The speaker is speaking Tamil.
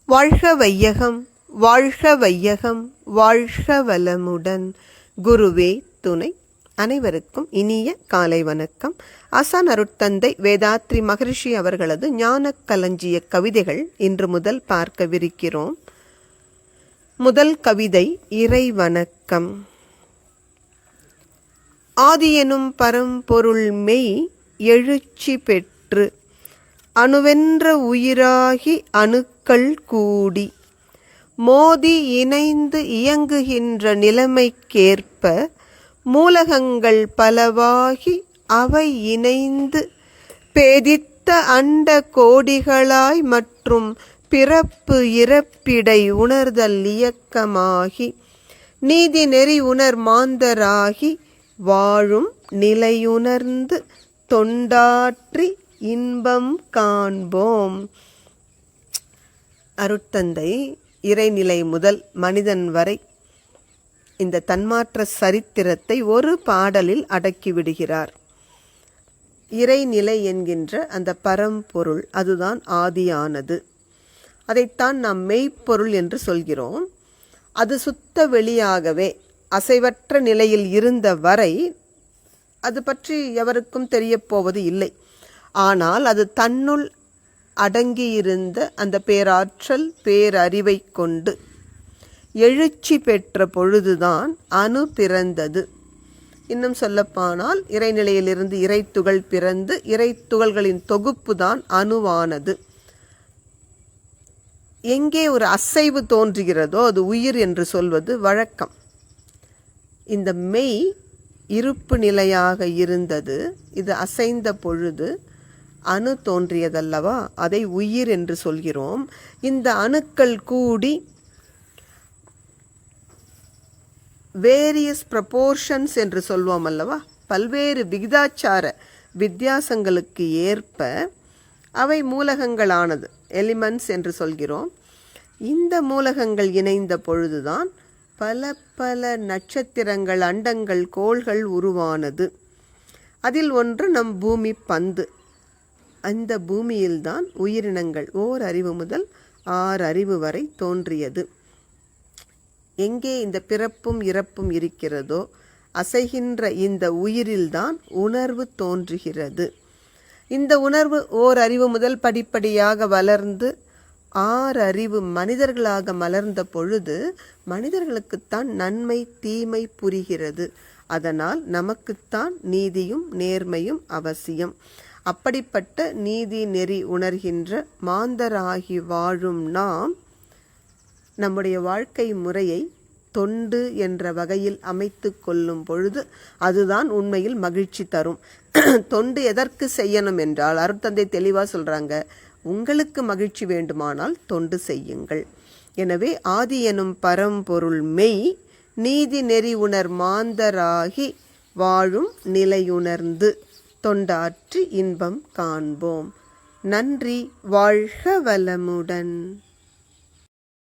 வாழ்க வையகம், வாழ்க வையகம், வாழ்க வளமுடன். குருவே துணை. அனைவருக்கும் இனிய காலை வணக்கம். ஆசான் அருட்தந்தை வேதாத்ரி மகரிஷி அவர்களது ஞான களஞ்சிய கவிதைகள் இன்று முதல் பார்க்கவிருக்கிறோம். முதல் கவிதை இறை வணக்கம். ஆதியெனும் பரம்பொருள் மெய் எழுச்சி பெற்று அணுவென்ற உயிராகி அணுக்கள் கூடி மோதி இணைந்து இயங்குகின்ற நிலைமைக்கேற்ப மூலகங்கள் பலவாகி அவை இணைந்து பேதித்த அண்ட கோடிகளாய் மற்றும் பிறப்பு இறப்பிடை உணர்தல் இயக்கமாகி நீதி நெறி உணர் மாந்தராகி வாழும் நிலையுணர்ந்து தொண்டாற்றி இன்பம் காண்போம். அருட்தந்தை இறைநிலை முதல் மனிதன் வரை இந்த தன்மாற்ற சரித்திரத்தை ஒரு பாடலில் அடக்கிவிடுகிறார். இறைநிலை என்கின்ற அந்த பரம்பொருள், அதுதான் ஆதியானது. அதைத்தான் நாம் மெய்ப்பொருள் என்று சொல்கிறோம். அது சுத்த வெளியாகவே அசைவற்ற நிலையில் இருந்த வரை அது பற்றி எவருக்கும் தெரியப்போவது இல்லை. ஆனால் அது தன்னுள் அடங்கியிருந்த அந்த பேராற்றல் பேரறிவை கொண்டு எழுச்சி பெற்ற பொழுதுதான் அணு பிறந்தது. இன்னும் சொல்லப்போனால் இறைநிலையிலிருந்து இறைத்துகள் பிறந்து இறைத்துகள்களின் தொகுப்பு தான் அணுவானது. எங்கே ஒரு அசைவு தோன்றுகிறதோ அது உயிர் என்று சொல்வது வழக்கம். இந்த மெய் இருப்பு நிலையாக இருந்தது. இது அசைந்த பொழுது அணு தோன்றியதல்லவா, அதை உயிர் என்று சொல்கிறோம். இந்த அணுக்கள் கூடி வேரியஸ் ப்ரப்போர்ஷன்ஸ் என்று சொல்வோம் அல்லவா, பல்வேறு விகிதாச்சார வித்தியாசங்களுக்கு ஏற்ப அவை மூலகங்களானது, எலிமெண்ட்ஸ் என்று சொல்கிறோம். இந்த மூலகங்கள் இணைந்த பொழுதுதான் பல பல நட்சத்திரங்கள், அண்டங்கள், கோள்கள் உருவானது. அதில் ஒன்று நம் பூமி பந்து. அந்த பூமியில்தான் உயிரினங்கள் ஓர் அறிவு முதல் 6 அறிவு வரை தோன்றியது. எங்கே இந்த பிறப்பும் இறப்பும் இருக்கிறதோ அசைகின்ற இந்த உயிரில்தான் உணர்வு தோன்றுகிறது. இந்த உணர்வு ஓர் அறிவு முதல் படிப்படியாக வளர்ந்து 6 அறிவு மனிதர்களாக மலர்ந்த பொழுது மனிதர்களுக்குத்தான் நன்மை தீமை புரிகிறது. அதனால் நமக்குத்தான் நீதியும் நேர்மையும் அவசியம். அப்படிப்பட்ட நீதி நெறி உணர்கின்ற மாந்தராகி வாழும் நாம் நம்முடைய வாழ்க்கை முறையை தொண்டு என்ற வகையில் அமைத்து கொள்ளும் பொழுது அதுதான் உண்மையில் மகிழ்ச்சி தரும். தொண்டு எதற்கு செய்யணும் என்றால் அருட்தந்தை தெளிவாக சொல்கிறாங்க, உங்களுக்கு மகிழ்ச்சி வேண்டுமானால் தொண்டு செய்யுங்கள். எனவே ஆதி எனும் பரம்பொருள் மெய் நீதி நெறி உணர் மாந்தராகி வாழும் நிலையுணர்ந்து தொண்டாற்றி இன்பம் காண்போம். நன்றி. வாழ்க வளமுடன்.